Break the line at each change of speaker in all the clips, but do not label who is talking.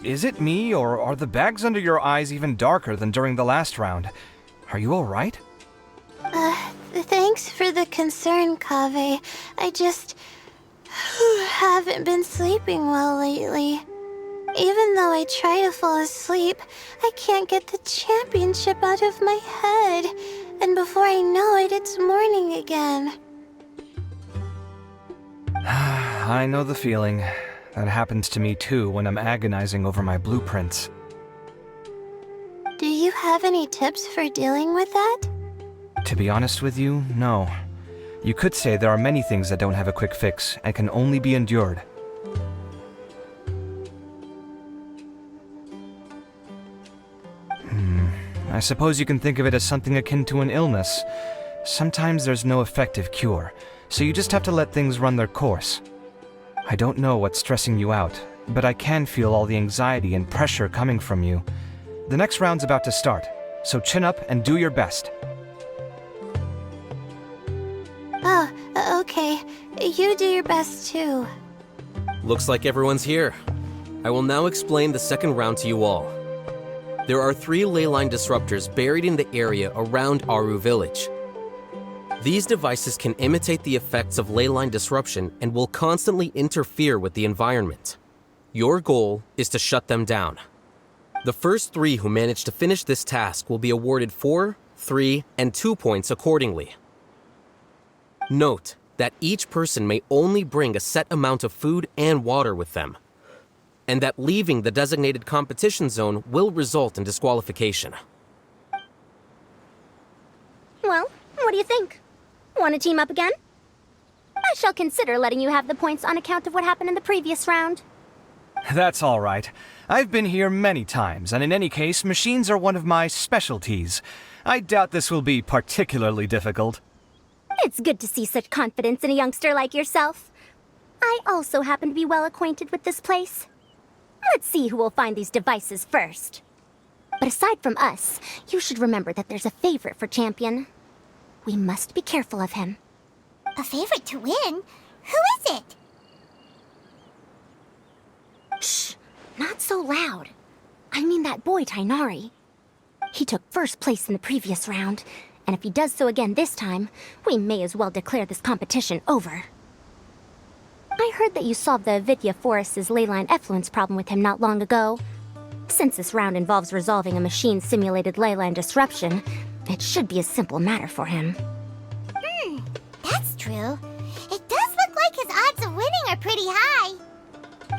Is it me, or are the bags under your eyes even darker than during the last round? Are you alright?
Thanks for the concern, Kaveh. I just haven't been sleeping well lately. Even though I try to fall asleep, I can't get the championship out of my head. And before I know it, it's morning again.
I know the feeling. That happens to me too when I'm agonizing over my blueprints.
Do you have any tips for dealing with that?
To be honest with you, no. You could say there are many things that don't have a quick fix and can only be endured. I suppose you can think of it as something akin to an illness. Sometimes there's no effective cure, so you just have to let things run their course. I don't know what's stressing you out, but I can feel all the anxiety and pressure coming from you. The next round's about to start, so chin up and do your best.
Oh, okay. You do your best too.
Looks like everyone's here. I will now explain the second round to you all. There are 3 ley line disruptors buried in the area around Aru Village. These devices can imitate the effects of ley line disruption and will constantly interfere with the environment. Your goal is to shut them down. The first 3 who manage to finish this task will be awarded 4, 3, and 2 points accordingly. Note that each person may only bring a set amount of food and water with them, and that leaving the designated competition zone will result in disqualification.
Well, what do you think? Want to team up again? I shall consider letting you have the points on account of what happened in the previous round.
That's all right. I've been here many times, and in any case, machines are one of my specialties. I doubt this will be particularly difficult.
It's good to see such confidence in a youngster like yourself. I also happen to be well acquainted with this place. Let's see who will find these devices first. But aside from us, you should remember that there's a favorite for Champion. We must be careful of him.
A favorite to win? Who is it?
Shh! Not so loud. I mean that boy, Tainari. He took first place in the previous round, and if he does so again this time, we may as well declare this competition over. I heard that you solved the Avidya Forest's ley line effluence problem with him not long ago. Since this round involves resolving a machine-simulated ley line disruption, it should be a simple matter for him.
That's true. It does look like his odds of winning are pretty high.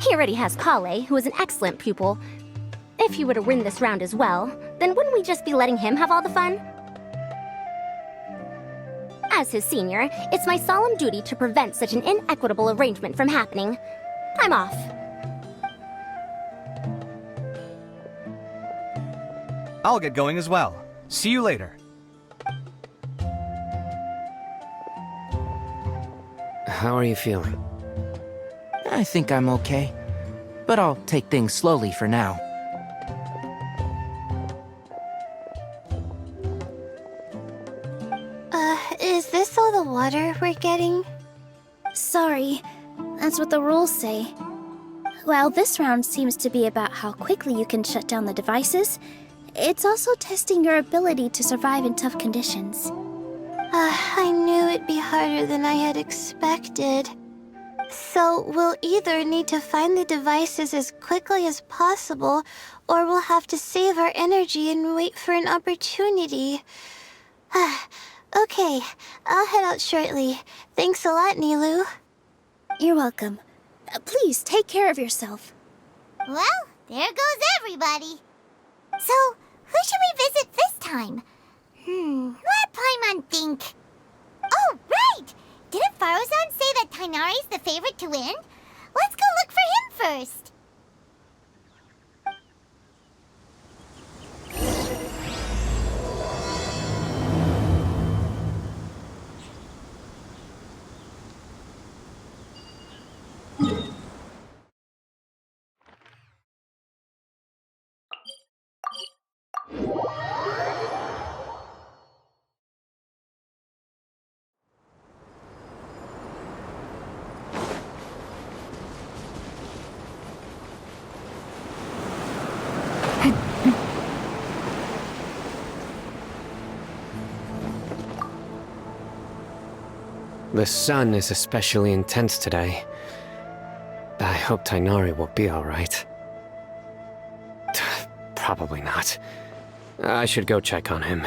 He already has Kale, who is an excellent pupil. If he were to win this round as well, then wouldn't we just be letting him have all the fun? As his senior, it's my solemn duty to prevent such an inequitable arrangement from happening. I'm off.
I'll get going as well. See you later.
How are you feeling? I think I'm okay, but I'll take things slowly for now.
Is this all the water we're getting?
Sorry, that's what the rules say. While this round seems to be about how quickly you can shut down the devices, it's also testing your ability to survive in tough conditions.
I knew it'd be harder than I had expected. So we'll either need to find the devices as quickly as possible, or we'll have to save our energy and wait for an opportunity. Okay, I'll head out shortly. Thanks a lot, Nilu.
You're welcome. Please, take care of yourself.
Well, there goes everybody. So, who should we visit this time? Let Paimon think. Oh, right! Didn't Farozan say that Tainari's the favorite to win? Let's go look for him first.
The sun is especially intense today. I hope Tainari will be alright. Probably not. I should go check on him.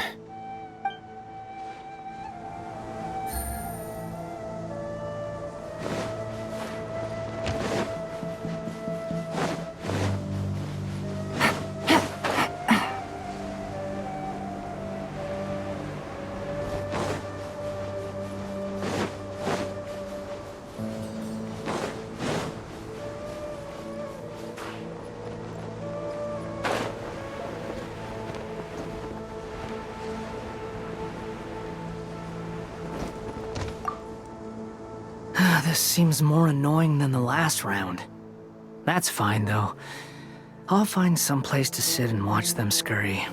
This seems more annoying than the last round. That's fine, though. I'll find some place to sit and watch them scurry.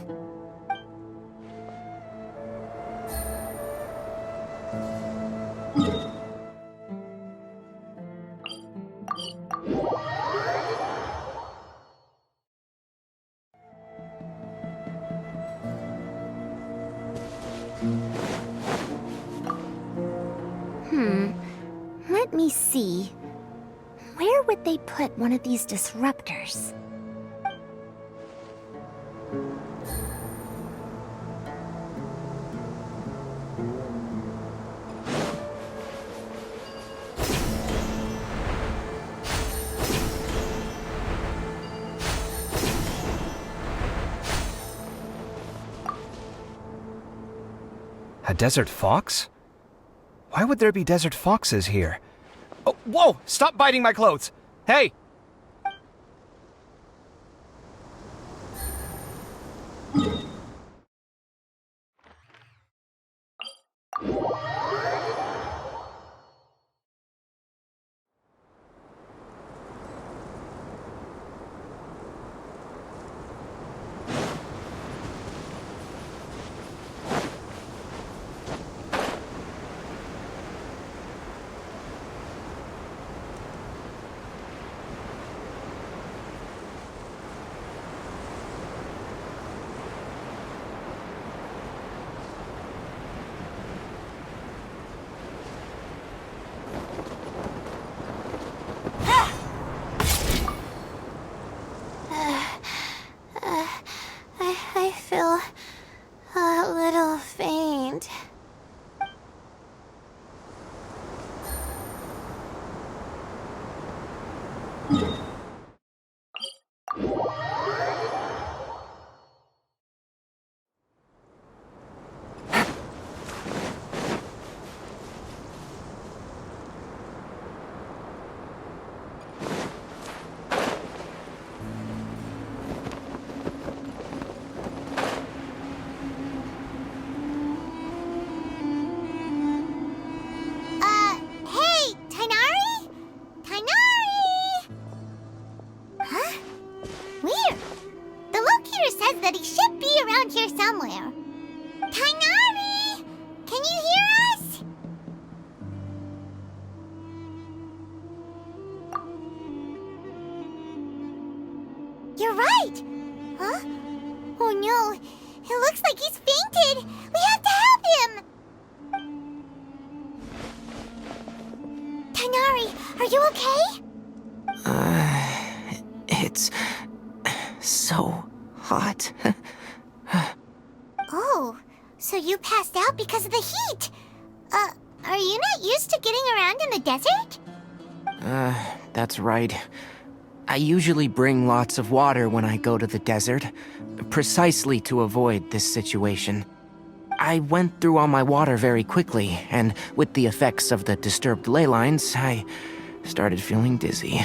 Let me see. Where would they put one of these disruptors?
A desert fox? Why would there be desert foxes here? Oh, whoa! Stop biting my clothes! Hey!
I feel a little faint.
Hey, Tainari? Tainari! Huh? Weird. The locator says that he should be around here somewhere. Tainari! Can you hear us? You're right! Huh? Oh no, it looks like he's fainted! We have to help him! Tainari, are you okay?
It's so hot.
Oh, so you passed out because of the heat? Are you not used to getting around in the desert?
That's right. I usually bring lots of water when I go to the desert, precisely to avoid this situation. I went through all my water very quickly, and with the effects of the disturbed ley lines, I started feeling dizzy.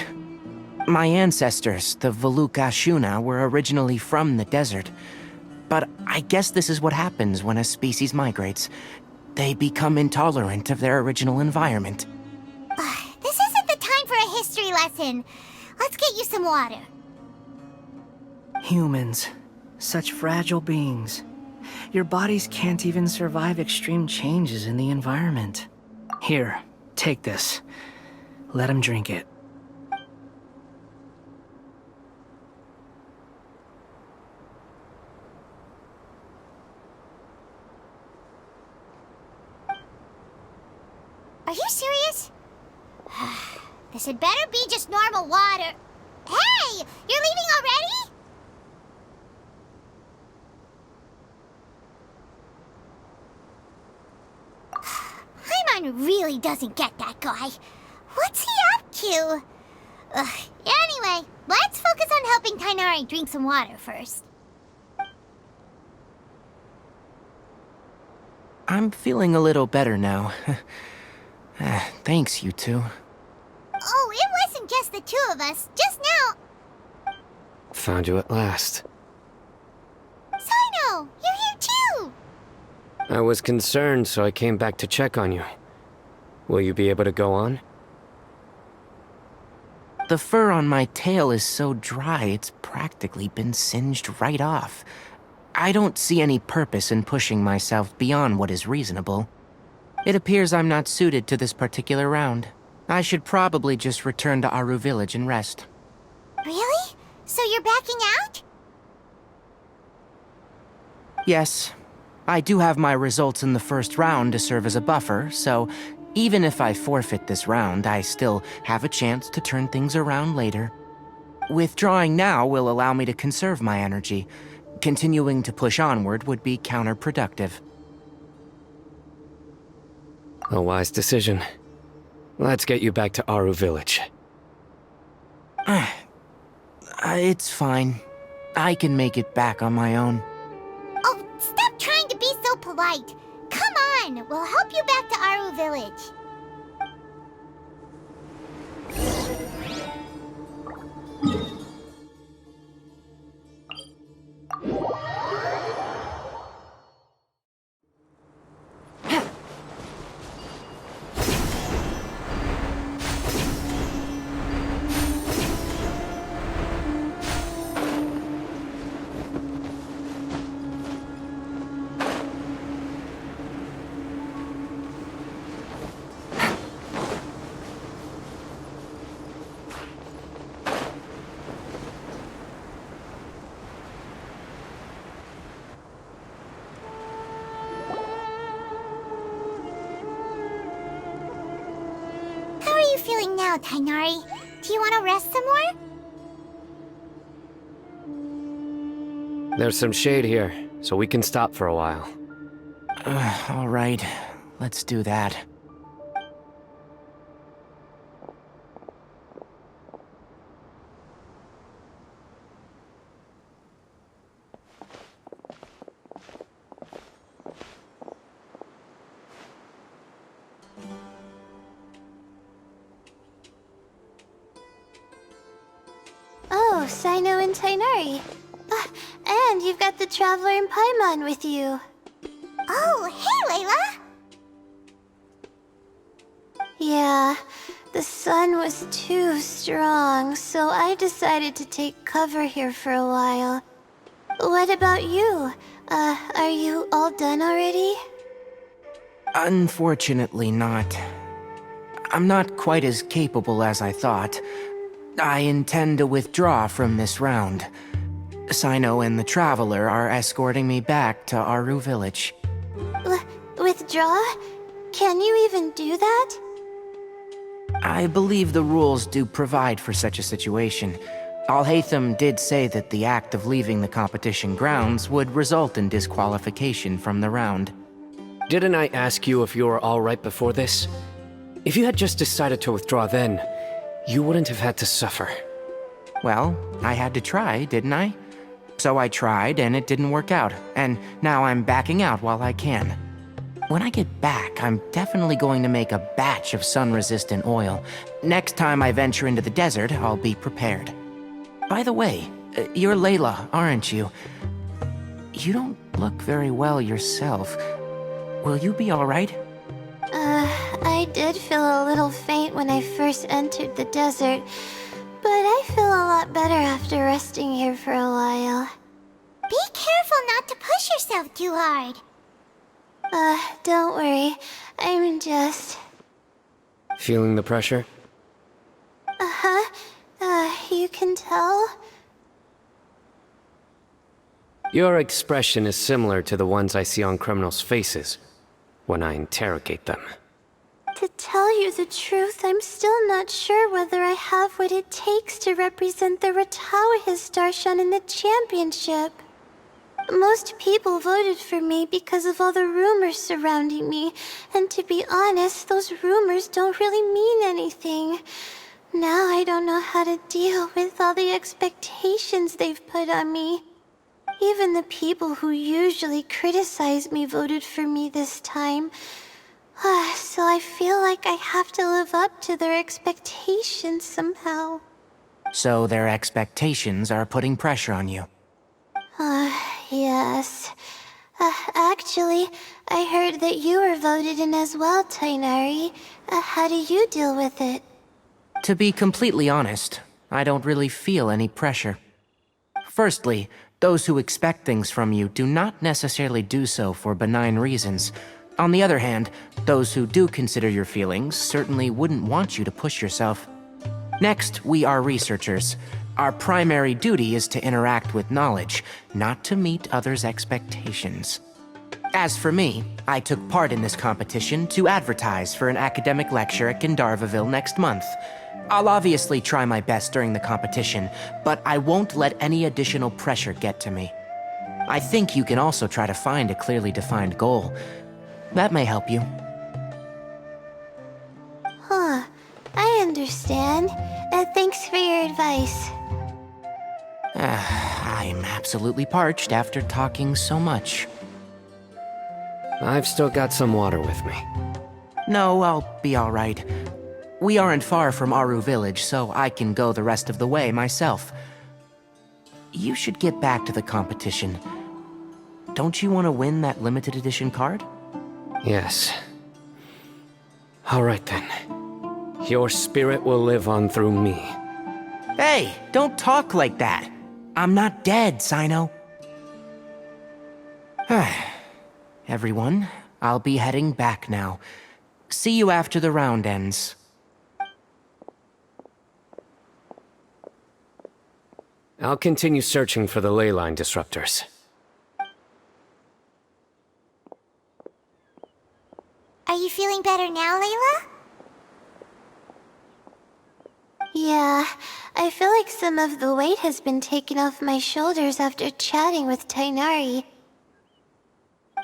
My ancestors, the Veluca Shuna, were originally from the desert. But I guess this is what happens when a species migrates. They become intolerant of their original environment.
This isn't the time for a history lesson. Let's get you some water.
Humans. Such fragile beings. Your bodies can't even survive extreme changes in the environment. Here, take this. Let him drink it.
Are you serious? This had better be just normal water. Hey! You're leaving already? Paimon really doesn't get that guy. What's he up to? Anyway, let's focus on helping Tighnari drink some water first.
I'm feeling a little better now. Thanks, you two.
Oh, it wasn't just the two of us. Just now.
Found you at last.
Sino, you're here too!
I was concerned, so I came back to check on you. Will you be able to go on?
The fur on my tail is so dry, it's practically been singed right off. I don't see any purpose in pushing myself beyond what is reasonable. It appears I'm not suited to this particular round. I should probably just return to Aru Village and rest.
Really? So you're backing out?
Yes. I do have my results in the first round to serve as a buffer, so even if I forfeit this round, I still have a chance to turn things around later. Withdrawing now will allow me to conserve my energy. Continuing to push onward would be counterproductive.
A wise decision. Let's get you back to Aru Village.
It's fine. I can make it back on my own.
Oh, stop trying to be so polite. Come on, we'll help you back to Aru Village. How are you feeling now, Tighnari? Do you want to rest some more?
There's some shade here, so we can stop for a while.
All right, let's do that.
Oh, Sino and Tighnari. And you've got the Traveler and Paimon with you.
Oh, hey, Layla!
Yeah, the sun was too strong, so I decided to take cover here for a while. What about you? Are you all done already?
Unfortunately not. I'm not quite as capable as I thought. I intend to withdraw from this round. Sino and the Traveler are escorting me back to Aru Village.
Withdraw? Can you even do that?
I believe the rules do provide for such a situation. Al-Haytham did say that the act of leaving the competition grounds would result in disqualification from the round.
Didn't I ask you if you were all right before this? If you had just decided to withdraw then, You wouldn't have had to suffer.
Well, I had to try, didn't I? So I tried, and it didn't work out, and now I'm backing out while I can. When I get back, I'm definitely going to make a batch of sun-resistant oil. Next time I venture into the desert, I'll be prepared. By the way, you're Layla, aren't you? You don't look very well yourself. Will you be alright?
I did feel a little faint when I first entered the desert, but I feel a lot better after resting here for a while.
Be careful not to push yourself too hard.
Don't worry. I'm just...
Feeling the pressure?
You can tell?
Your expression is similar to the ones I see on criminals' faces when I interrogate them.
To tell you the truth, I'm still not sure whether I have what it takes to represent the Ratawa Darshan in the championship. Most people voted for me because of all the rumors surrounding me, and to be honest, those rumors don't really mean anything. Now I don't know how to deal with all the expectations they've put on me. Even the people who usually criticize me voted for me this time. So I feel like I have to live up to their expectations somehow.
So their expectations are putting pressure on you.
Yes. Actually, I heard that you were voted in as well, Tainari. How do you deal with it?
To be completely honest, I don't really feel any pressure. Firstly, those who expect things from you do not necessarily do so for benign reasons. On the other hand, those who do consider your feelings certainly wouldn't want you to push yourself. Next, we are researchers. Our primary duty is to interact with knowledge, not to meet others' expectations. As for me, I took part in this competition to advertise for an academic lecture at Gandharvaville next month. I'll obviously try my best during the competition, but I won't let any additional pressure get to me. I think you can also try to find a clearly defined goal. That may help you.
I understand. Thanks for your advice.
I'm absolutely parched after talking so much.
I've still got some water with me.
No, I'll be alright. We aren't far from Aru Village, so I can go the rest of the way myself. You should get back to the competition. Don't you want to win that limited edition card?
Yes. Alright then. Your spirit will live on through me.
Hey, don't talk like that. I'm not dead, Sino. Everyone, I'll be heading back now. See you after the round ends.
I'll continue searching for the ley line disruptors.
Are you feeling better now, Layla?
Yeah, I feel like some of the weight has been taken off my shoulders after chatting with Tainari.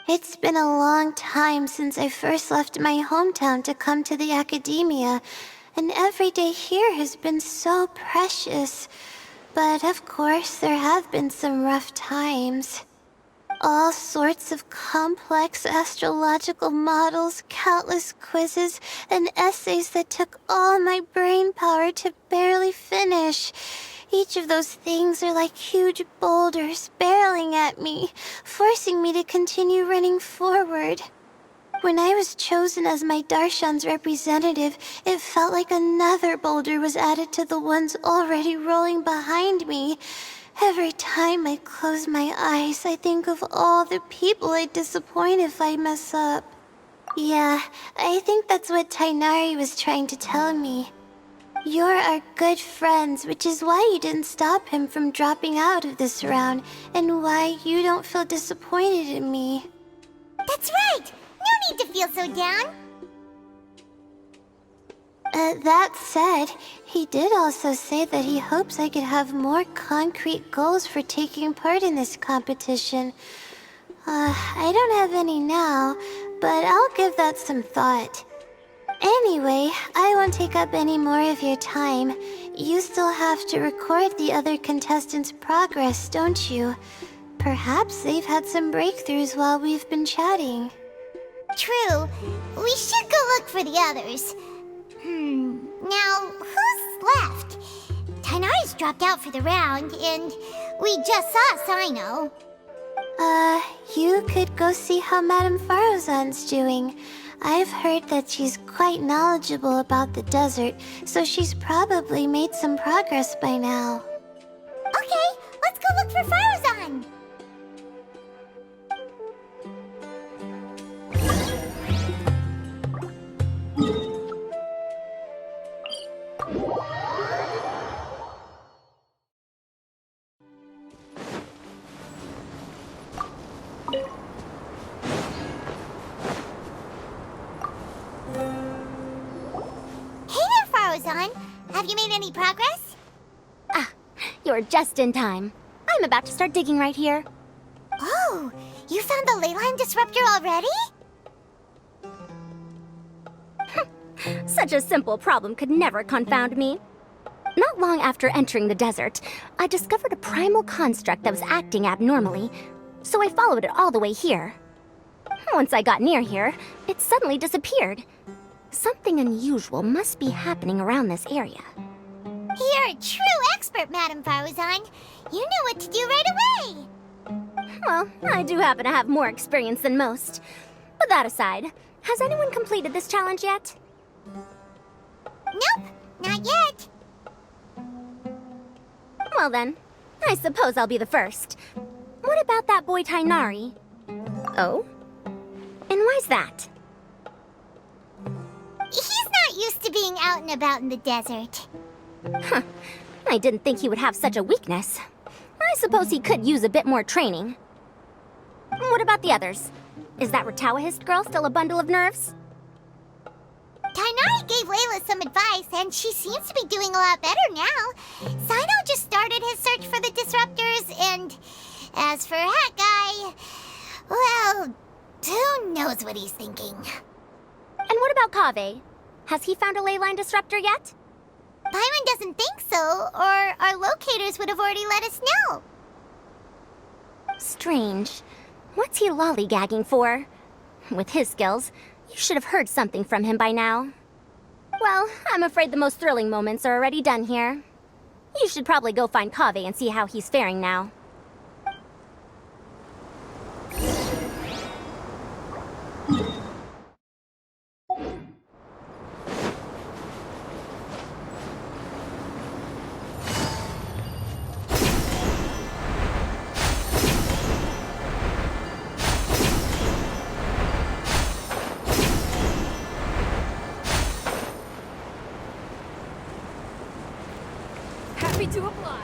It's been a long time since I first left my hometown to come to the Akademiya, and every day here has been so precious. But of course, there have been some rough times. All sorts of complex astrological models, countless quizzes, and essays that took all my brain power to barely finish. Each of those things are like huge boulders barreling at me, forcing me to continue running forward. When I was chosen as my Darshan's representative, it felt like another boulder was added to the ones already rolling behind me. Every time I close my eyes, I think of all the people I'd disappoint if I mess up. Yeah, I think that's what Tainari was trying to tell me. You're our good friends, which is why you didn't stop him from dropping out of this round, and why you don't feel disappointed in me.
That's right! No need to feel so down!
That said, he did also say that he hopes I could have more concrete goals for taking part in this competition. I don't have any now, but I'll give that some thought. Anyway, I won't take up any more of your time. You still have to record the other contestants' progress, don't you? Perhaps they've had some breakthroughs while we've been chatting.
True. We should go look for the others. Now, who's left? Tainari's dropped out for the round, and we just saw Sino.
You could go see how Madame Farozan's doing. I've heard that she's quite knowledgeable about the desert, so she's probably made some progress by now.
Okay, let's go look for Farozan. Have you made any progress?
You're just in time. I'm about to start digging right here.
Oh, you found the leyline disruptor already?
Such a simple problem could never confound me. Not long after entering the desert, I discovered a primal construct that was acting abnormally, so I followed it all the way here. Once I got near here, it suddenly disappeared. Something unusual must be happening around this area.
You're a true expert, Madame Farozan. You knew what to do right away.
Well, I do happen to have more experience than most. But that aside, has anyone completed this challenge yet?
Nope, not yet.
Well then, I suppose I'll be the first. What about that boy Tainari? Oh? And why's that?
He's not used to being out and about in the desert.
Huh. I didn't think he would have such a weakness. I suppose he could use a bit more training. What about the others? Is that Ratawahist girl still a bundle of nerves?
Tainari gave Layla some advice, and she seems to be doing a lot better now. Sino just started his search for the disruptors, and as for Hat Guy, well, who knows what he's thinking.
And what about Kaveh? Has he found a leyline disruptor yet?
Paimon doesn't think so, or our locators would have already let us know.
Strange. What's he lollygagging for? With his skills, you should have heard something from him by now. Well, I'm afraid the most thrilling moments are already done here. You should probably go find Kaveh and see how he's faring now.
Happy to oblige.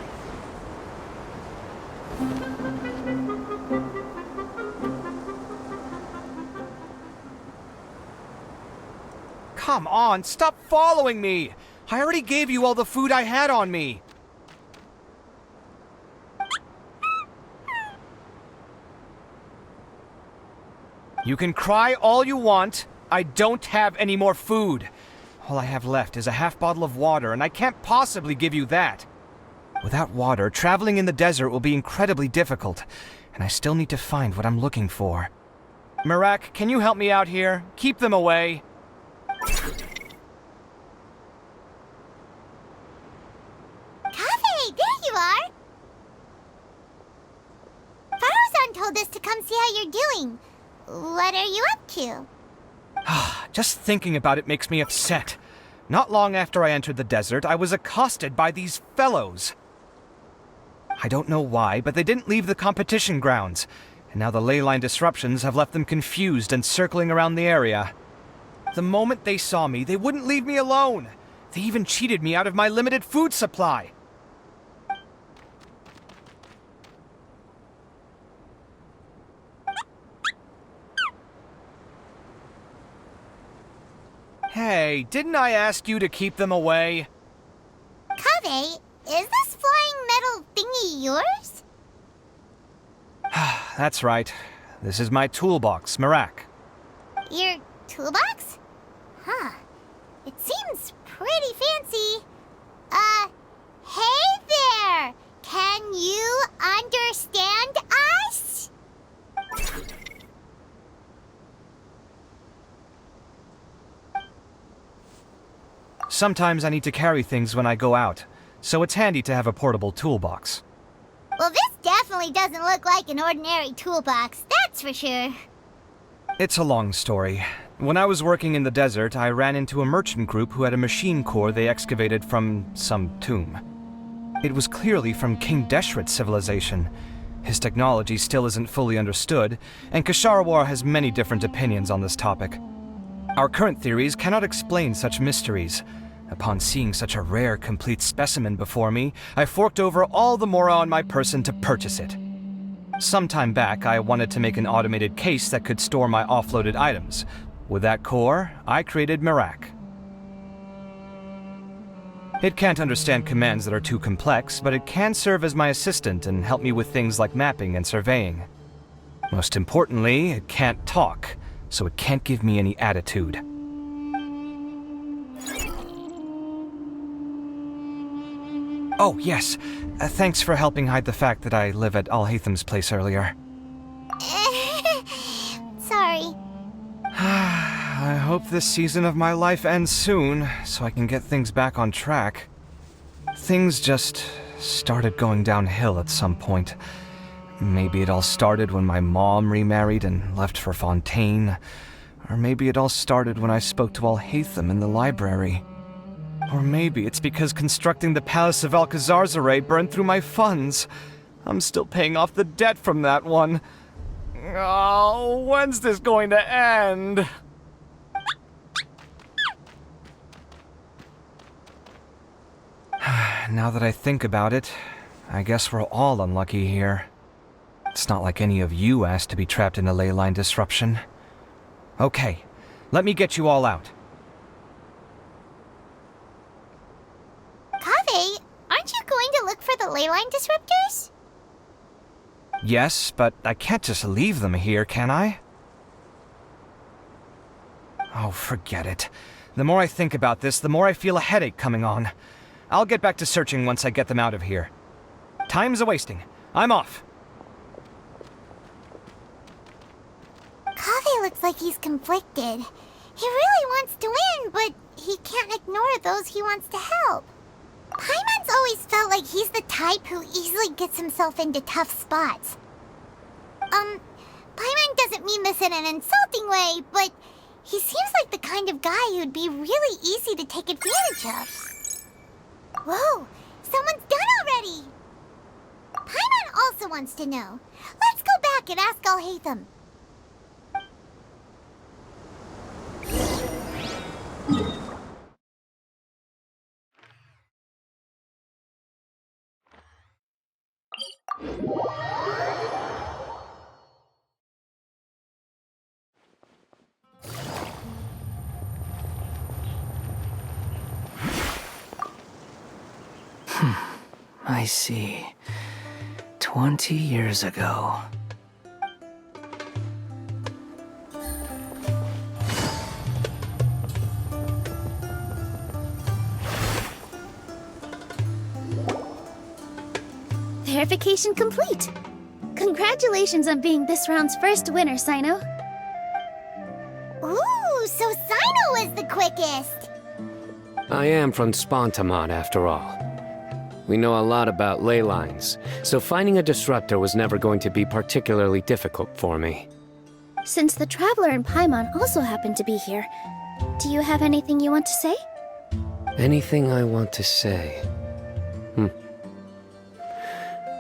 Come on, stop following me! I already gave you all the food I had on me. You can cry all you want. I don't have any more food. All I have left is a half bottle of water, and I can't possibly give you that. Without water, traveling in the desert will be incredibly difficult, and I still need to find what I'm looking for. Merak, can you help me out here? Keep them away.
Kaveh, there you are! Farozan told us to come see how you're doing. What are you up to?
Just thinking about it makes me upset. Not long after I entered the desert, I was accosted by these fellows. I don't know why, but they didn't leave the competition grounds, and now the leyline disruptions have left them confused and circling around the area. The moment they saw me, they wouldn't leave me alone. They even cheated me out of my limited food supply. Hey, didn't I ask you to keep them away?
Kaveh, is this flying metal thingy yours?
That's right. This is my toolbox, Merak.
Your toolbox? Huh. It seems pretty fancy. Hey there! Can you understand us?
Sometimes I need to carry things when I go out, so it's handy to have a portable toolbox.
Well, this definitely doesn't look like an ordinary toolbox, that's for sure.
It's a long story. When I was working in the desert, I ran into a merchant group who had a machine core they excavated from some tomb. It was clearly from King Deshret's civilization. His technology still isn't fully understood, and Kasharawar has many different opinions on this topic. Our current theories cannot explain such mysteries. Upon seeing such a rare, complete specimen before me, I forked over all the mora on my person to purchase it. Some time back, I wanted to make an automated case that could store my offloaded items. With that core, I created Mirak. It can't understand commands that are too complex, but it can serve as my assistant and help me with things like mapping and surveying. Most importantly, it can't talk, so it can't give me any attitude. Oh, yes. Thanks for helping hide the fact that I live at Alhatham's place earlier.
Sorry.
I hope this season of my life ends soon, so I can get things back on track. Things just started going downhill at some point. Maybe it all started when my mom remarried and left for Fontaine. Or maybe it all started when I spoke to Alhatham in the library. Or maybe it's because constructing the Palace of Alcazarzaray burned through my funds. I'm still paying off the debt from that one. Oh, when's this going to end? Now that I think about it, I guess we're all unlucky here. It's not like any of you asked to be trapped in a ley line disruption. Okay, let me get you all out.
Kaveh, aren't you going to look for the ley line disruptors?
Yes, but I can't just leave them here, can I? Oh, forget it. The more I think about this, the more I feel a headache coming on. I'll get back to searching once I get them out of here. Time's a-wasting. I'm off.
Kaveh looks like he's conflicted. He really wants to win, but he can't ignore those he wants to help. Paimon's always felt like he's the type who easily gets himself into tough spots. Paimon doesn't mean this in an insulting way, but he seems like the kind of guy who'd be really easy to take advantage of. Whoa, someone's done already! Paimon also wants to know. Let's go back and ask Alhatham.
I see. 20 years ago.
Verification complete. Congratulations on being this round's first winner, Sino.
Ooh, so Sino was the quickest!
I am from Spontamont, after all. We know a lot about ley lines, so finding a disruptor was never going to be particularly difficult for me.
Since the Traveler and Paimon also happen to be here, do you have anything you want to say?
Anything I want to say?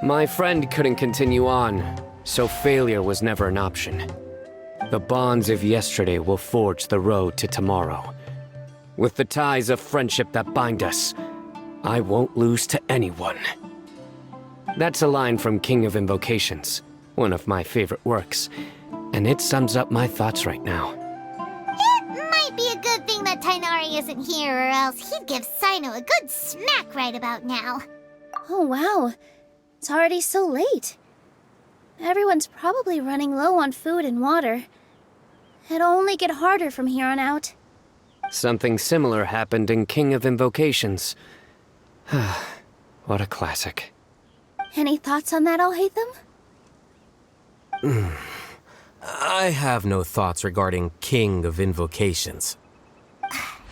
My friend couldn't continue on, so failure was never an option. The bonds of yesterday will forge the road to tomorrow. With the ties of friendship that bind us, I won't lose to anyone. That's a line from King of Invocations, one of my favorite works, and it sums up my thoughts right now.
It might be a good thing that Tighnari isn't here, or else he'd give Sino a good smack right about now.
Oh wow, it's already so late. Everyone's probably running low on food and water. It'll only get harder from here on out.
Something similar happened in King of Invocations. What a classic.
Any thoughts on that, Alhaitham?
I have no thoughts regarding King of Invocations.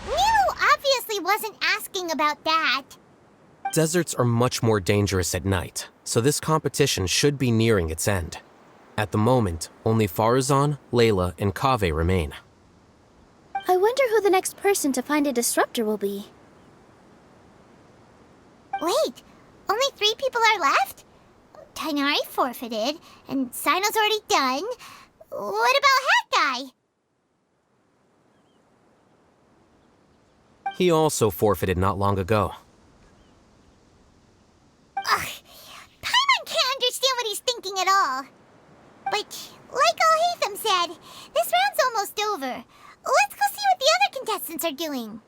Nero obviously wasn't asking about that.
Deserts are much more dangerous at night, so this competition should be nearing its end. At the moment, only Farazan, Layla, and Kaveh remain.
I wonder who the next person to find a disruptor will be.
Wait, only 3 people are left? Tainari forfeited, and Sino's already done. What about Hat Guy?
He also forfeited not long ago.
Ugh, Paimon can't understand what he's thinking at all. But, like Alhaitham said, this round's almost over. Let's go see what the other contestants are doing.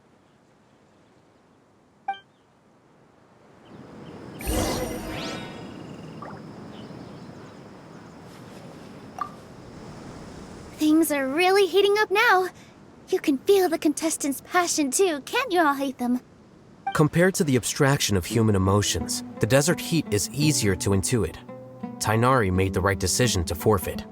Things are really heating up now. You can feel the contestants' passion too, can't you, Alhaitham?
Compared to the abstraction of human emotions, the desert heat is easier to intuit. Tainari made the right decision to forfeit.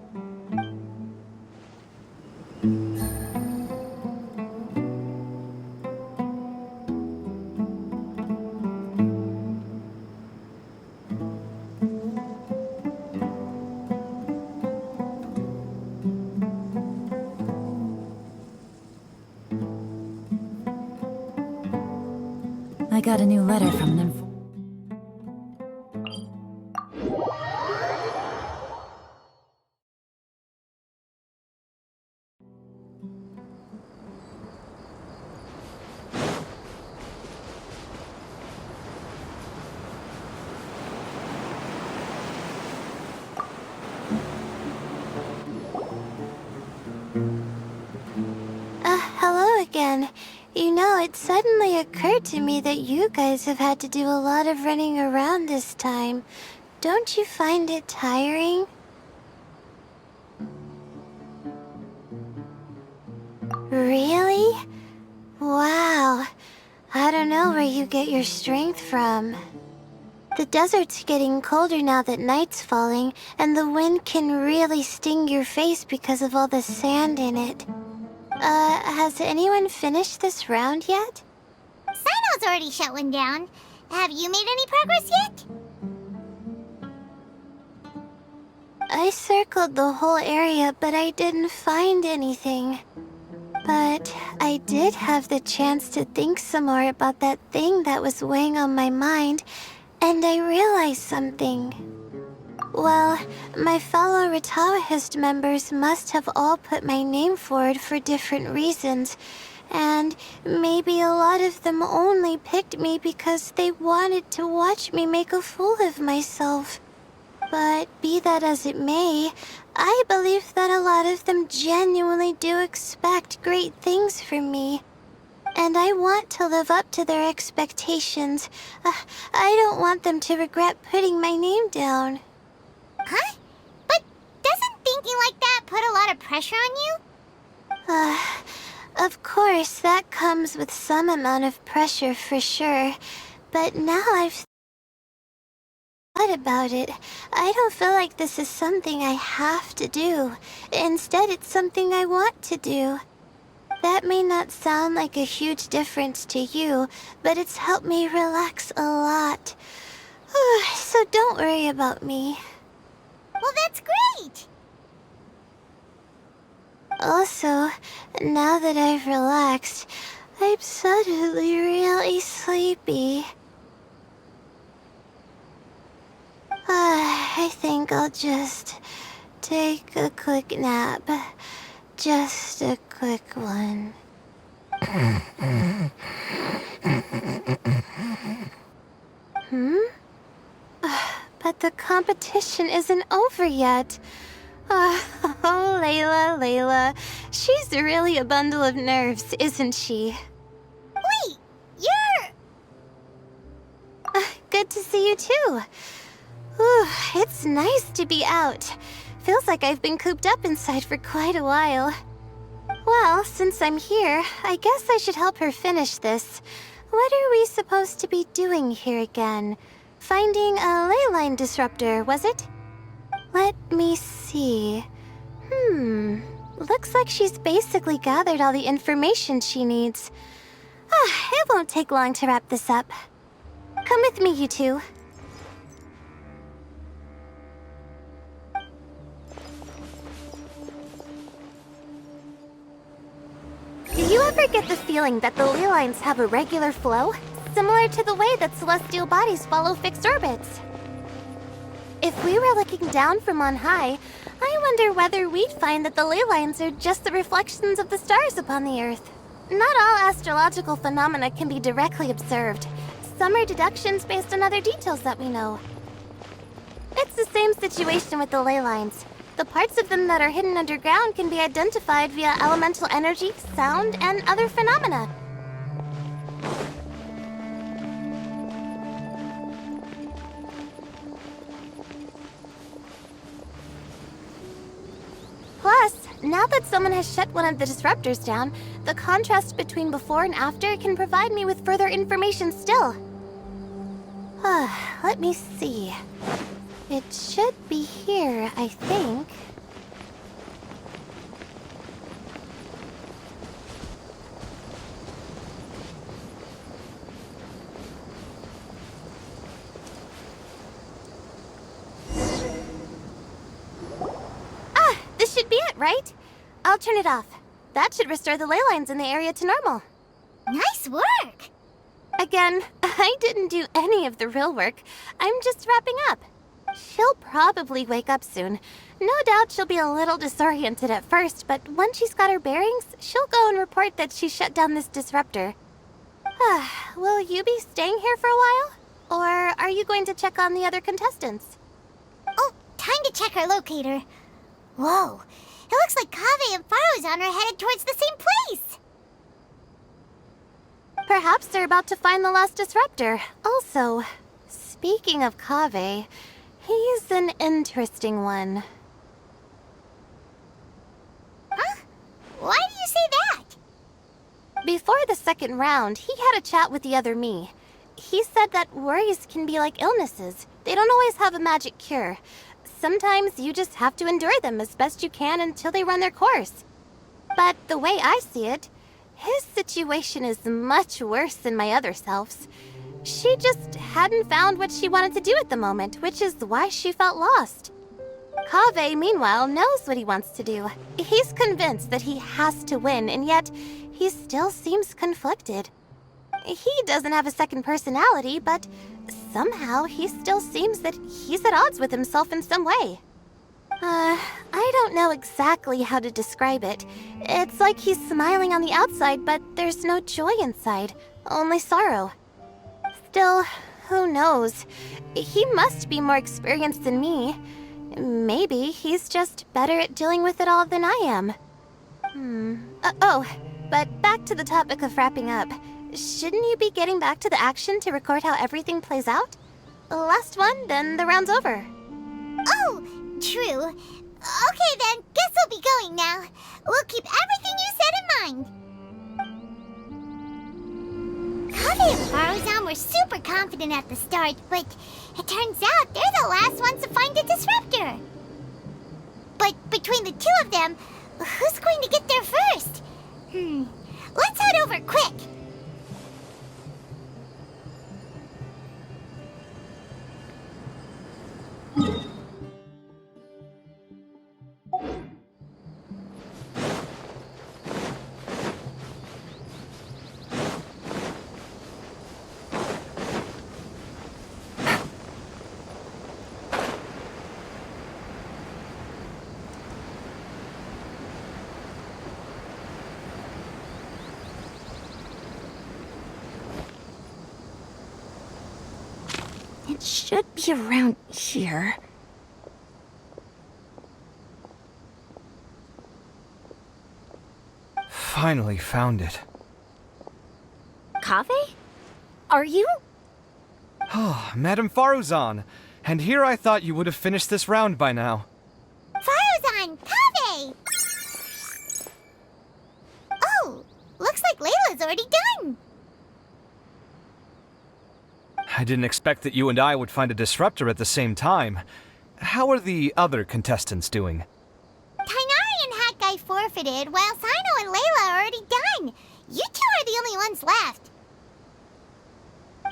I got a new letter from an
Hello again. You know, it suddenly occurred to me that you guys have had to do a lot of running around this time. Don't you find it tiring? Really? Wow. I don't know where you get your strength from. The desert's getting colder now that night's falling, and the wind can really sting your face because of all the sand in it. Has anyone finished this round yet?
Sino's already shut one down. Have you made any progress yet?
I circled the whole area, but I didn't find anything. But I did have the chance to think some more about that thing that was weighing on my mind, and I realized something. Well, my fellow Ritawahist members must have all put my name forward for different reasons, and maybe a lot of them only picked me because they wanted to watch me make a fool of myself. But be that as it may, I believe that a lot of them genuinely do expect great things from me. And I want to live up to their expectations. I don't want them to regret putting my name down.
Huh? But doesn't thinking like that put a lot of pressure on you?
Of course, that comes with some amount of pressure for sure. But now I've thought about it, I don't feel like this is something I have to do. Instead, it's something I want to do. That may not sound like a huge difference to you, but it's helped me relax a lot. So don't worry about me.
Well, that's great!
Also, now that I've relaxed, I'm suddenly really sleepy. I think I'll just take a quick nap. Just a quick one. But the competition isn't over yet. Oh, Layla. She's really a bundle of nerves, isn't she?
Wait, you're...
Good to see you too. It's nice to be out. Feels like I've been cooped up inside for quite a while. Well, since I'm here, I guess I should help her finish this. What are we supposed to be doing here again? Finding a ley line disruptor, was it? Let me see. Looks like she's basically gathered all the information she needs. It won't take long to wrap this up. Come with me, you two. Do you ever get the feeling that the ley lines have a regular flow? Similar to the way that celestial bodies follow fixed orbits. If we were looking down from on high, I wonder whether we'd find that the ley lines are just the reflections of the stars upon the Earth. Not all astrological phenomena can be directly observed. Some are deductions based on other details that we know. It's the same situation with the ley lines. The parts of them that are hidden underground can be identified via elemental energy, sound, and other phenomena. Plus, now that someone has shut one of the disruptors down, the contrast between before and after can provide me with further information still. Let me see. It should be here, I think. This should be it, right? I'll turn it off. That should restore the ley lines in the area to normal.
Nice work!
Again, I didn't do any of the real work. I'm just wrapping up. She'll probably wake up soon. No doubt she'll be a little disoriented at first, but once she's got her bearings, she'll go and report that she shut down this disruptor. Will you be staying here for a while? Or are you going to check on the other contestants?
Oh, time to check our locator. Whoa, it looks like Kaveh and Faruzan are headed towards the same place.
Perhaps they're about to find the last disruptor. Also, speaking of Kaveh, he's an interesting one.
Huh? Why do you say that?
Before the second round, he had a chat with the other me. He said that worries can be like illnesses. They don't always have a magic cure. Sometimes you just have to endure them as best you can until they run their course. But the way I see it, his situation is much worse than my other self's. She just hadn't found what she wanted to do at the moment, which is why she felt lost. Kaveh, meanwhile, knows what he wants to do. He's convinced that he has to win, and yet he still seems conflicted. He doesn't have a second personality, but somehow he still seems that he's at odds with himself in some way. I don't know exactly how to describe it. It's like he's smiling on the outside, but there's no joy inside, only sorrow. Still, who knows? He must be more experienced than me. Maybe he's just better at dealing with it all than I am. But back to the topic of wrapping up. Shouldn't you be getting back to the action to record how everything plays out? Last one, then the round's over.
Oh, true. Okay then, guess we'll be going now. We'll keep everything you said in mind. Kaveh and Faruzan were super confident at the start, but it turns out they're the last ones to find a disruptor. But between the two of them, who's going to get there first? Let's head over quick.
It should be around here.
Finally found it.
Kaveh? Are you?
Oh, Madame Faruzan. And here I thought you would have finished this round by now.
Faruzan! Kaveh! already done.
I didn't expect that you and I would find a disruptor at the same time. How are the other contestants doing?
Tainari and Hat Guy forfeited, while Sino and Layla are already done. You two are the only ones left.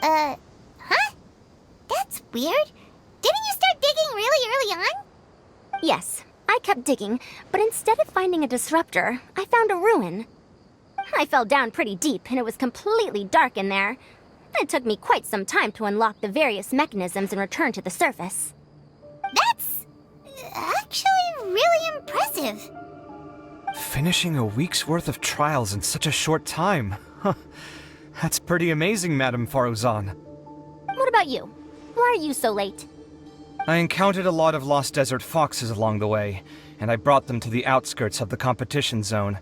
Huh? That's weird. Didn't you start digging really early on?
Yes, I kept digging, but instead of finding a disruptor, I found a ruin. I fell down pretty deep, and it was completely dark in there. It took me quite some time to unlock the various mechanisms and return to the surface.
That's actually really impressive.
Finishing a week's worth of trials in such a short time. Huh. That's pretty amazing, Madame Faruzan.
What about you? Why are you so late?
I encountered a lot of lost desert foxes along the way, and I brought them to the outskirts of the competition zone.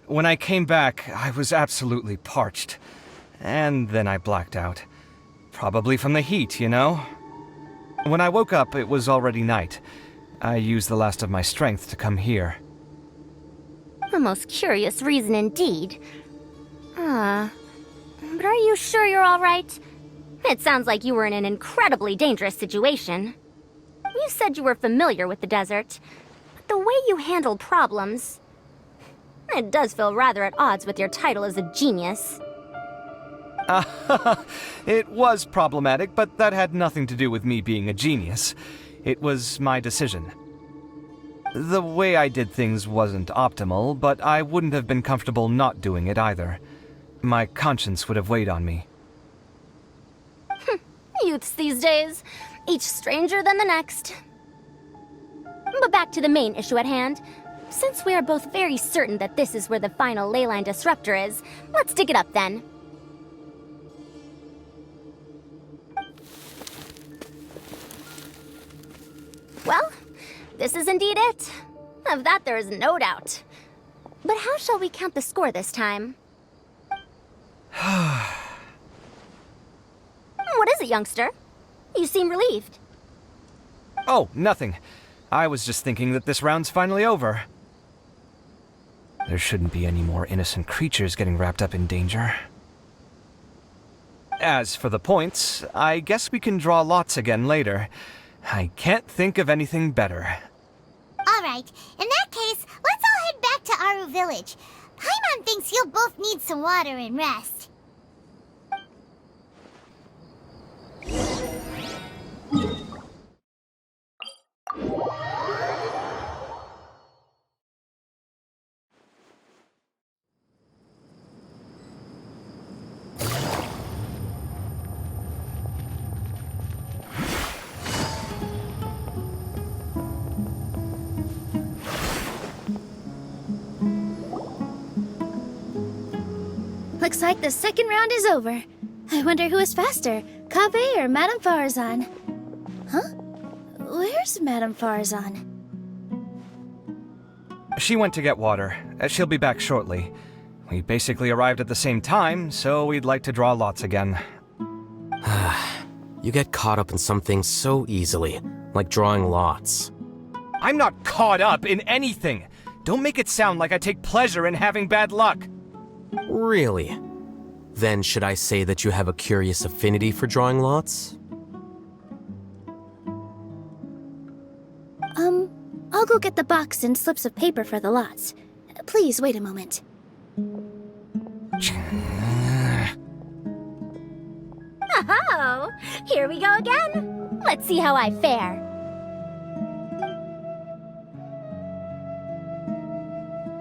When I came back, I was absolutely parched. And then I blacked out. Probably from the heat, you know? When I woke up, it was already night. I used the last of my strength to come here.
A most curious reason indeed. But are you sure you're all right? It sounds like you were in an incredibly dangerous situation. You said you were familiar with the desert, but the way you handled problems... It does feel rather at odds with your title as a genius.
It was problematic, but that had nothing to do with me being a genius. It was my decision. The way I did things wasn't optimal, but I wouldn't have been comfortable not doing it either. My conscience would have weighed on me.
Youths these days, each stranger than the next. But back to the main issue at hand. Since we are both very certain that this is where the final leyline disruptor is, let's dig it up then. Well, this is indeed it. Of that there is no doubt. But how shall we count the score this time? What is it, youngster? You seem relieved.
Oh, nothing. I was just thinking that this round's finally over. There shouldn't be any more innocent creatures getting wrapped up in danger. As for the points, I guess we can draw lots again later. I can't think of anything better.
Alright, in that case, let's all head back to Aru Village. Paimon thinks you'll both need some water and rest.
Looks like the second round is over. I wonder who is faster, Kaveh or Madame Faruzan? Huh? Where's Madame Faruzan?
She went to get water. She'll be back shortly. We basically arrived at the same time, so we'd like to draw lots again.
You get caught up in some things so easily, like drawing lots.
I'm not caught up in anything! Don't make it sound like I take pleasure in having bad luck!
Really? Then should I say that you have a curious affinity for drawing lots?
I'll go get the box and slips of paper for the lots. Please wait a moment.
Oh, here we go again. Let's see how I fare.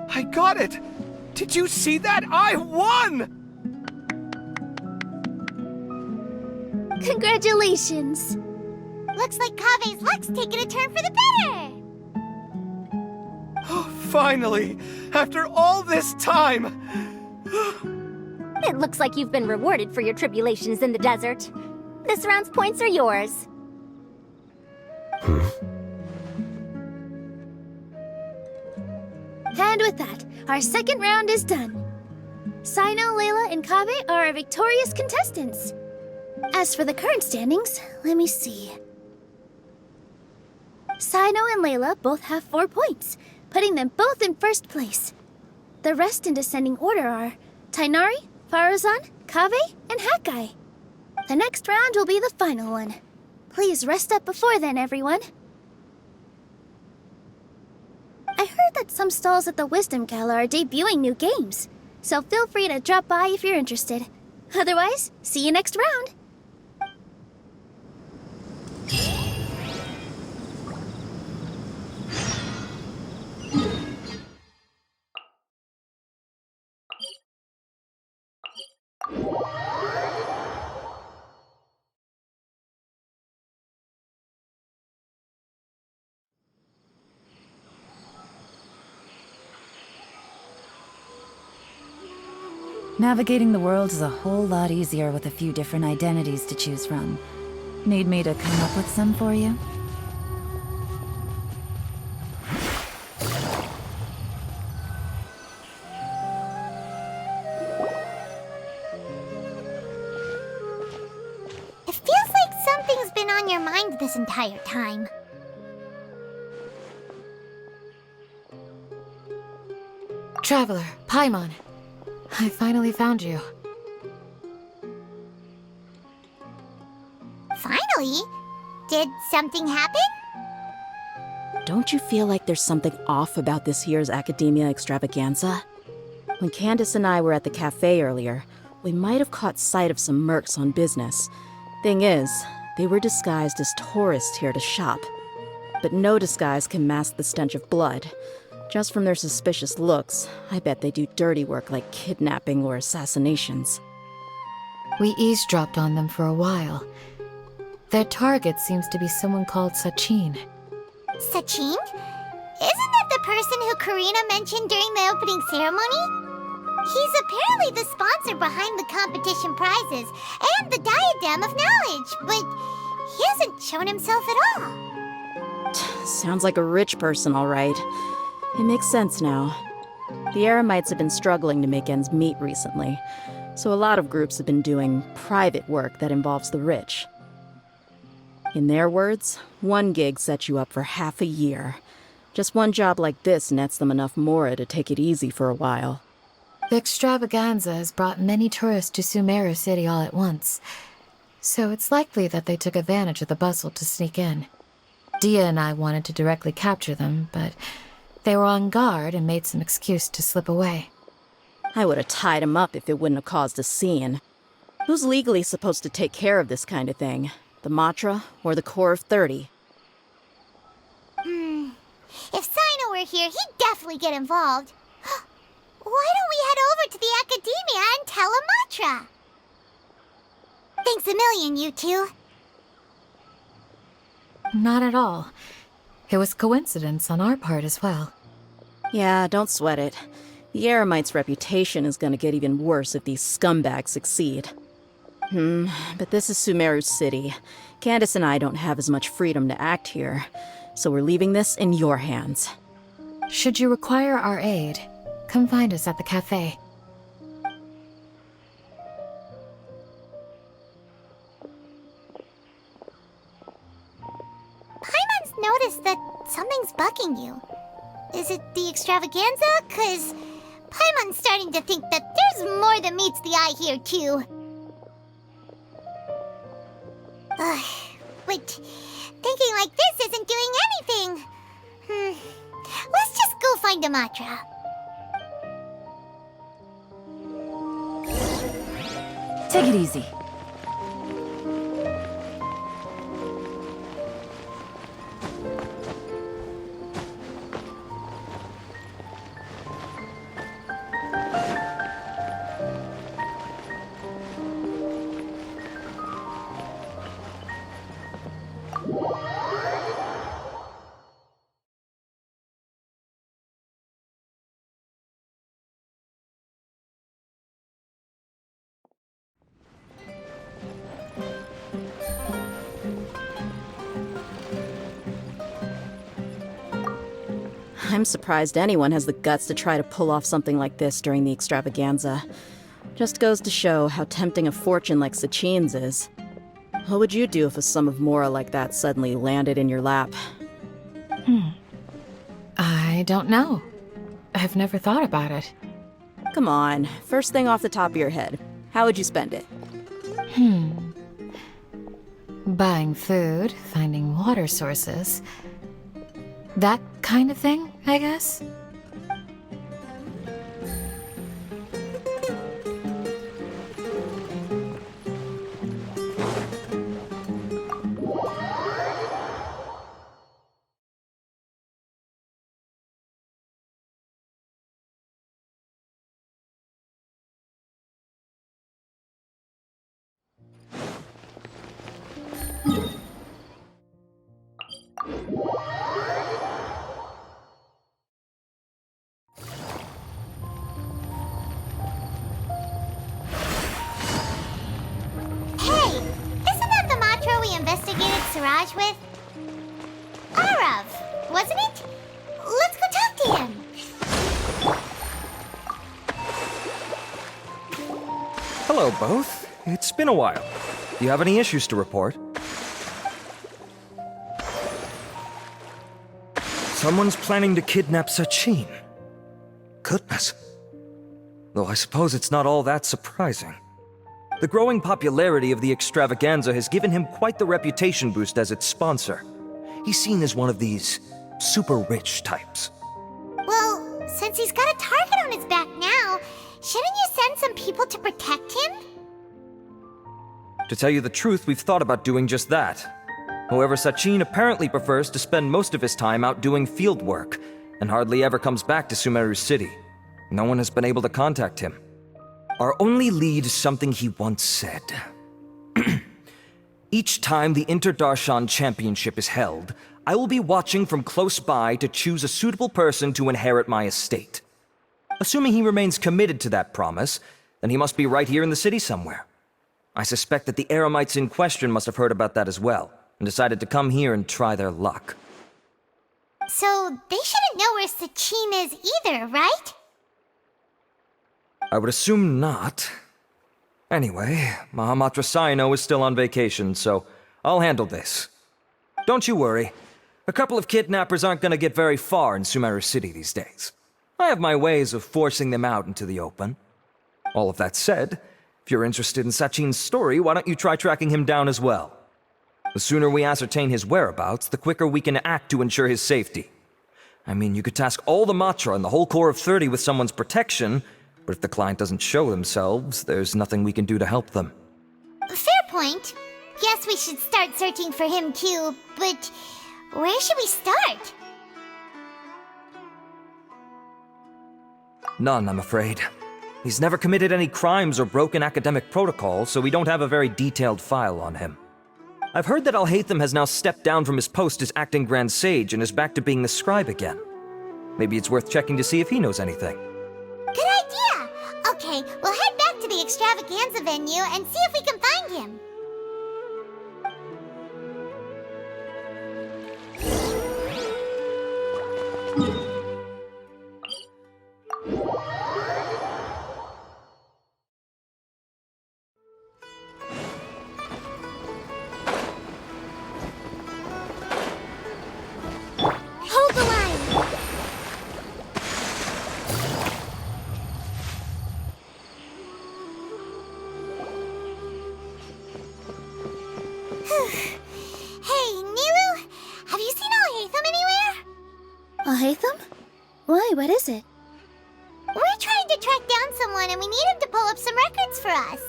I got it! Did you see that? I won!
Congratulations!
Looks like Kaveh's luck's taking a turn for the better!
Finally! After all this time!
It looks like you've been rewarded for your tribulations in the desert. This round's points are yours.
And with that, our second round is done. Sino, Layla, and Kaveh are our victorious contestants. As for the current standings, let me see. Sino and Layla both have 4 points, putting them both in first place. The rest in descending order are Tainari, Faruzan, Kaveh, and Hakai. The next round will be the final one. Please rest up before then, everyone. I heard that some stalls at the Wisdom Gala are debuting new games, so feel free to drop by if you're interested. Otherwise, see you next round!
Navigating the world is a whole lot easier with a few different identities to choose from. Need me to come up with some for you?
It feels like something's been on your mind this entire time.
Traveler, Paimon. I finally found you.
Finally? Did something happen?
Don't you feel like there's something off about this year's Akademiya Extravaganza? When Candace and I were at the cafe earlier, we might have caught sight of some mercs on business. Thing is, they were disguised as tourists here to shop. But no disguise can mask the stench of blood. Just from their suspicious looks, I bet they do dirty work like kidnapping or assassinations.
We eavesdropped on them for a while. Their target seems to be someone called Sachin.
Sachin? Isn't that the person who Karina mentioned during the opening ceremony? He's apparently the sponsor behind the competition prizes and the Diadem of Knowledge, but he hasn't shown himself at all.
Sounds like a rich person, all right. It makes sense now. The Eremites have been struggling to make ends meet recently, so a lot of groups have been doing private work that involves the rich. In their words, one gig sets you up for half a year. Just one job like this nets them enough mora to take it easy for a while.
The Extravaganza has brought many tourists to Sumeru City all at once, so it's likely that they took advantage of the bustle to sneak in. Dia and I wanted to directly capture them, but they were on guard and made some excuse to slip away.
I would have tied him up if it wouldn't have caused a scene. Who's legally supposed to take care of this kind of thing? The Matra or the Core of 30?
If Sino were here, he'd definitely get involved. Why don't we head over to the Akademiya and tell Amatra? Thanks a million, you two.
Not at all. It was coincidence on our part as well.
Yeah, don't sweat it. The Eremites' reputation is gonna get even worse if these scumbags succeed. But this is Sumeru City. Candace and I don't have as much freedom to act here, so we're leaving this in your hands.
Should you require our aid, come find us at the cafe.
Paimon's noticed that something's bugging you. Is it the Extravaganza? 'Cause Paimon's starting to think that there's more than meets the eye here, too. But thinking like this isn't doing anything. Let's just go find Amatra.
Take it easy.
I'm surprised anyone has the guts to try to pull off something like this during the Extravaganza. Just goes to show how tempting a fortune like Sachin's is. What would you do if a sum of mora like that suddenly landed in your lap?
I don't know. I've never thought about it.
Come on, first thing off the top of your head. How would you spend it?
Buying food, finding water sources. That kind of thing, I guess?
Hey, isn't that the mantra we investigated Siraj with? Arav, wasn't it? Let's go talk to him.
Hello, both. It's been a while. Do you have any issues to report? Someone's planning to kidnap Sachin. Goodness. Though I suppose it's not all that surprising. The growing popularity of the Extravaganza has given him quite the reputation boost as its sponsor. He's seen as one of these super rich types.
Well, since he's got a target on his back now, shouldn't you send some people to protect him?
To tell you the truth, we've thought about doing just that. However, Sachin apparently prefers to spend most of his time out doing field work, and hardly ever comes back to Sumeru City. No one has been able to contact him. Our only lead is something he once said. Each time the Inter-Darshan Championship is held, I will be watching from close by to choose a suitable person to inherit my estate. Assuming he remains committed to that promise, then he must be right here in the city somewhere. I suspect that the Eremites in question must have heard about that as well, and decided to come here and try their luck.
So they shouldn't know where Sachin is either, right?
I would assume not. Anyway, Mahamatra Saino is still on vacation, so I'll handle this. Don't you worry. A couple of kidnappers aren't gonna get very far in Sumeru City these days. I have my ways of forcing them out into the open. All of that said, if you're interested in Sachin's story, why don't you try tracking him down as well? The sooner we ascertain his whereabouts, the quicker we can act to ensure his safety. I mean, you could task all the Matra and the whole Corps of 30 with someone's protection, but if the client doesn't show themselves, there's nothing we can do to help them.
Fair point. Guess we should start searching for him too, but where should we start?
None, I'm afraid. He's never committed any crimes or broken academic protocol, so we don't have a very detailed file on him. I've heard that Alhaitham has now stepped down from his post as acting Grand Sage and is back to being the scribe again. Maybe it's worth checking to see if he knows anything.
Good idea! Okay, we'll head back to the Extravaganza venue and see if we can find him. Hold the line! Hey, Nilu, have you seen Alhaitham anywhere?
Alhaitham? Why, what is it?
We're trying to track down someone and we need him to pull up some records for us.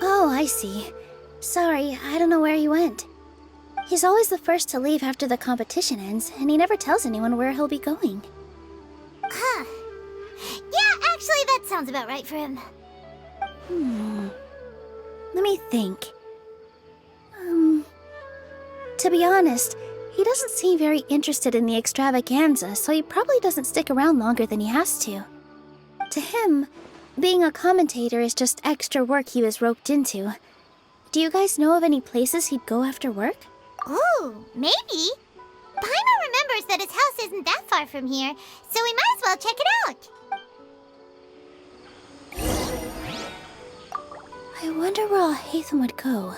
Oh, I see. Sorry, I don't know where he went. He's always the first to leave after the competition ends, and he never tells anyone where he'll be going.
Huh. Yeah, actually, that sounds about right for him.
Let me think. To be honest, he doesn't seem very interested in the Extravaganza, so he probably doesn't stick around longer than he has to. To him, being a commentator is just extra work he was roped into. Do you guys know of any places he'd go after work?
Ooh, maybe. Paimon remembers that his house isn't that far from here, so we might as well check it out.
I wonder where Alhaitham would go.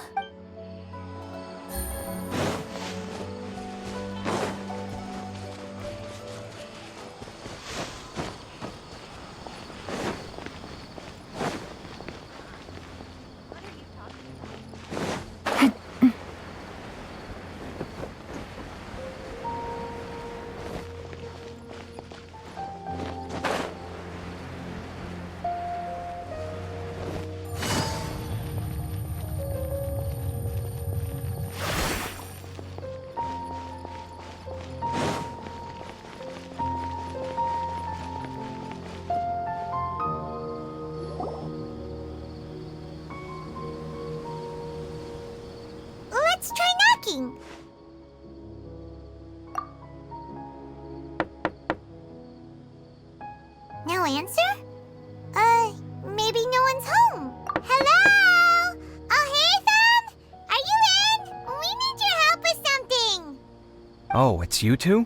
Let's try knocking. No answer? Maybe no one's home. Hello? Alhaitham? Are you in? We need your help with something.
Oh, it's you two?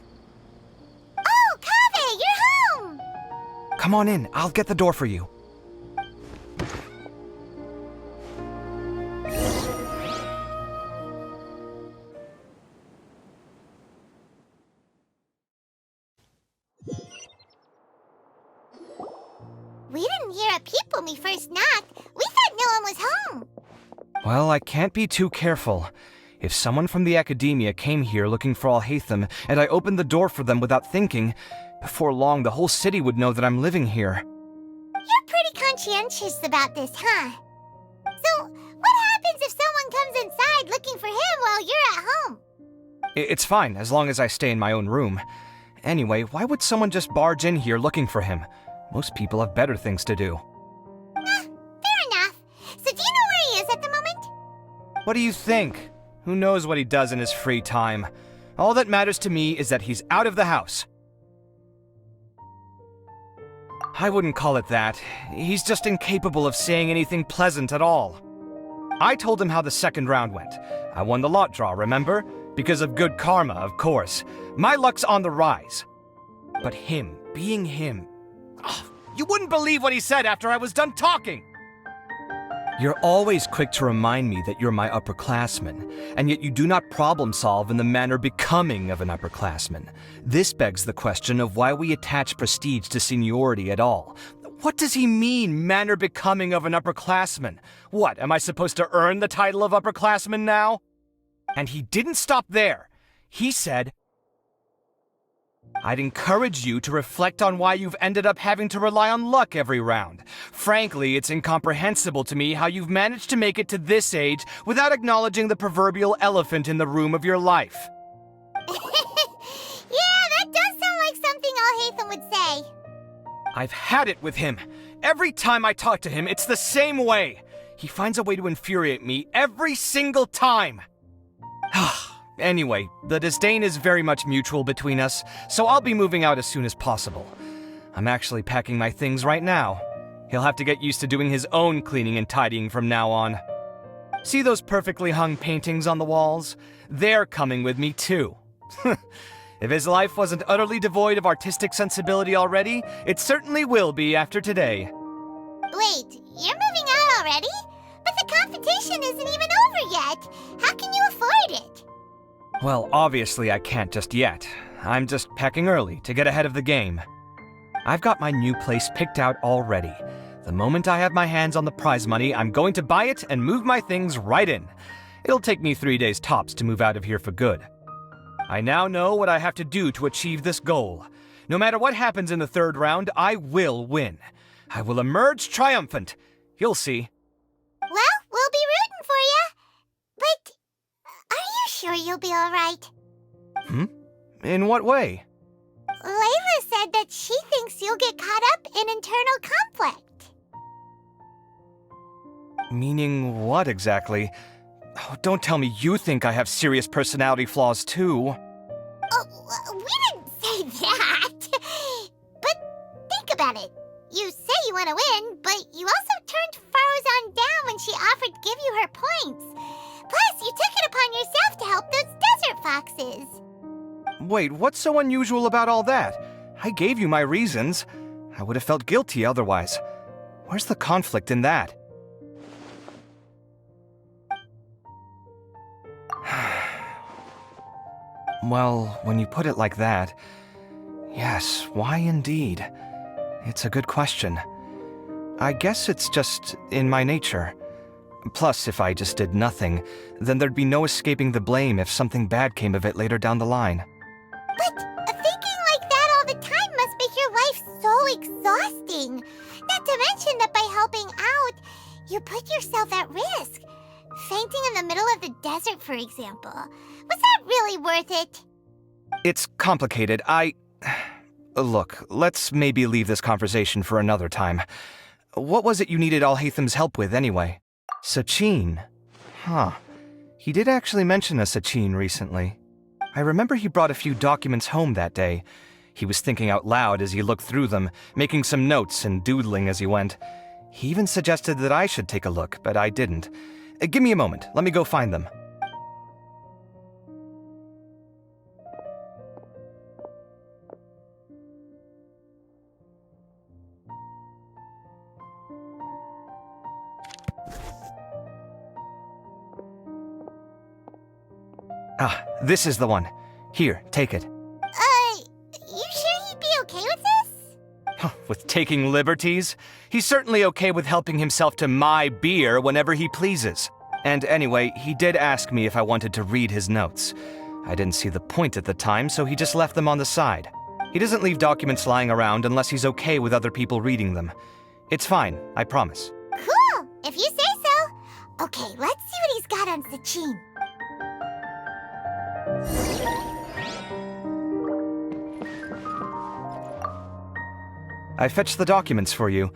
Oh, Kaveh, you're home!
Come on in, I'll get the door for you.
We didn't hear a peep when we first knocked. We thought no one was home.
Well, I can't be too careful. If someone from the Akademiya came here looking for Alhaitham, and I opened the door for them without thinking, before long the whole city would know that I'm living here.
You're pretty conscientious about this, huh? So, what happens if someone comes inside looking for him while you're at home?
It's fine, as long as I stay in my own room. Anyway, why would someone just barge in here looking for him? Most people have better things to do.
Fair enough. So do you know where he is at the moment?
What do you think? Who knows what he does in his free time? All that matters to me is that he's out of the house. I wouldn't call it that. He's just incapable of saying anything pleasant at all. I told him how the second round went. I won the lot draw, remember? Because of good karma, of course. My luck's on the rise. But him, being him... You wouldn't believe what he said after I was done talking! You're always quick to remind me that you're my upperclassman, and yet you do not problem solve in the manner becoming of an upperclassman. This begs the question of why we attach prestige to seniority at all. What does he mean, manner becoming of an upperclassman? What, am I supposed to earn the title of upperclassman now? And he didn't stop there. He said, I'd encourage you to reflect on why you've ended up having to rely on luck every round. Frankly, it's incomprehensible to me how you've managed to make it to this age without acknowledging the proverbial elephant in the room of your life.
Yeah, that does sound like something Alhaitham would say.
I've had it with him. Every time I talk to him, it's the same way. He finds a way to infuriate me every single time. Anyway, the disdain is very much mutual between us, so I'll be moving out as soon as possible. I'm actually packing my things right now. He'll have to get used to doing his own cleaning and tidying from now on. See those perfectly hung paintings on the walls? They're coming with me too. If his life wasn't utterly devoid of artistic sensibility already, it certainly will be after today.
Wait, you're moving out already? But the competition isn't even over yet. How can you afford it?
Well, obviously I can't just yet. I'm just packing early to get ahead of the game. I've got my new place picked out already. The moment I have my hands on the prize money, I'm going to buy it and move my things right in. It'll take me 3 days tops to move out of here for good. I now know what I have to do to achieve this goal. No matter what happens in the third round, I will win. I will emerge triumphant. You'll see.
Well, we'll be rooting for you. But are you sure you'll be all right?
In what way?
Layla said that she thinks you'll get caught up in internal conflict.
Meaning what exactly? Oh, don't tell me you think I have serious personality flaws too.
Oh, we didn't say that. But think about it. You say you want to win, but you also turned Farozan down when she offered to give you her points. Plus, you took it upon yourself to help those desert foxes.
Wait, what's so unusual about all that? I gave you my reasons. I would have felt guilty otherwise. Where's the conflict in that? Well, when you put it like that, yes, why indeed? It's a good question. I guess it's just in my nature. Plus, if I just did nothing, then there'd be no escaping the blame if something bad came of it later down the line.
But thinking like that all the time must make your life so exhausting. Not to mention that by helping out, you put yourself at risk. Fainting in the middle of the desert, for example. Was that really worth it?
It's complicated. Look, let's maybe leave this conversation for another time. What was it you needed Alhaitham's help with, anyway? Sachin? Huh. He did actually mention a Sachin recently. I remember he brought a few documents home that day. He was thinking out loud as he looked through them, making some notes and doodling as he went. He even suggested that I should take a look, but I didn't. Give me a moment. Let me go find them. Ah, this is the one. Here, take it.
You sure he'd be okay with this?
With taking liberties? He's certainly okay with helping himself to my beer whenever he pleases. And anyway, he did ask me if I wanted to read his notes. I didn't see the point at the time, so he just left them on the side. He doesn't leave documents lying around unless he's okay with other people reading them. It's fine, I promise.
Cool, if you say so. Okay, let's see what he's got on Sachin.
I fetched the documents for you.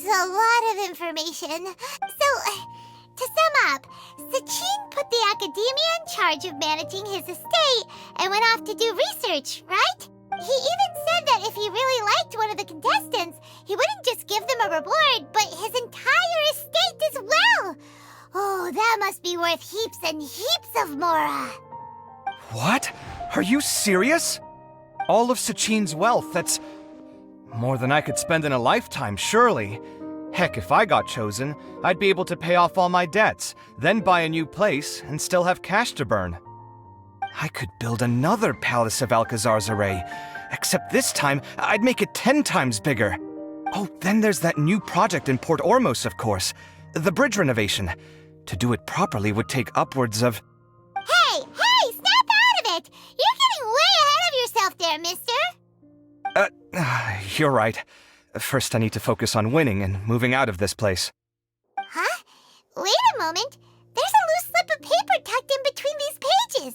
A lot of information. So, to sum up, Sachin put the Akademiya in charge of managing his estate and went off to do research, right? He even said that if he really liked one of the contestants, he wouldn't just give them a reward, but his entire estate as well. Oh, that must be worth heaps and heaps of mora.
What? Are you serious? All of Sachin's wealth, that's more than I could spend in a lifetime, surely. Heck, if I got chosen, I'd be able to pay off all my debts, then buy a new place, and still have cash to burn. I could build another Palace of Alcazar's array, except this time, I'd make it 10 times bigger. Oh, then there's that new project in Port Ormos, of course. The bridge renovation. To do it properly would take upwards of...
Hey, snap out of it! You're getting way ahead of yourself there, mister!
You're right. First, I need to focus on winning and moving out of this place.
Huh? Wait a moment. There's a loose slip of paper tucked in between these pages.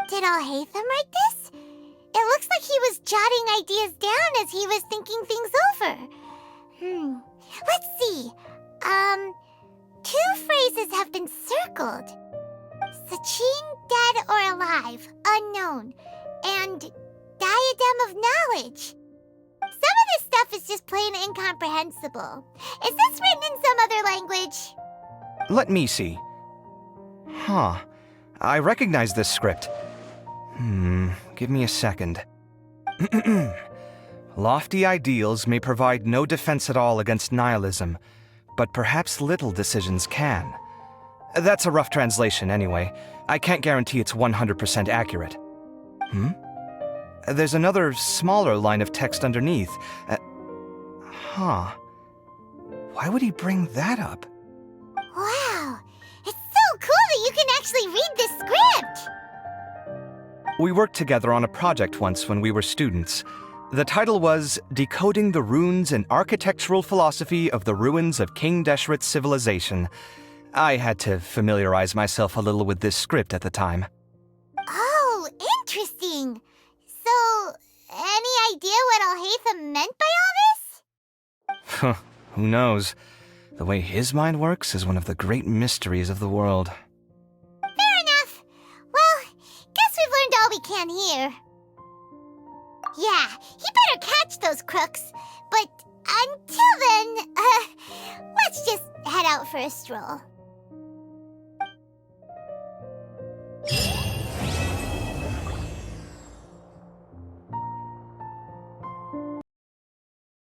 Did Alhaitham write this? It looks like he was jotting ideas down as he was thinking things over. Let's see. 2 phrases have been circled. Sachin, dead or alive, unknown. And diadem of knowledge. Some of this stuff is just plain incomprehensible. Is this written in some other language?
Let me see. Huh. I recognize this script. Give me a second. Lofty ideals may provide no defense at all against nihilism, but perhaps little decisions can. That's a rough translation anyway. I can't guarantee it's 100% accurate. There's another smaller line of text underneath. Why would he bring that up?
Wow! It's so cool that you can actually read this script!
We worked together on a project once when we were students. The title was Decoding the Runes and Architectural Philosophy of the Ruins of King Deshret's Civilization. I had to familiarize myself a little with this script at the time.
Oh, interesting! So, any idea what Alhaitham meant by all this?
Who knows? The way his mind works is one of the great mysteries of the world.
Fair enough. Well, guess we've learned all we can here. Yeah, he better catch those crooks. But until then, let's just head out for a stroll.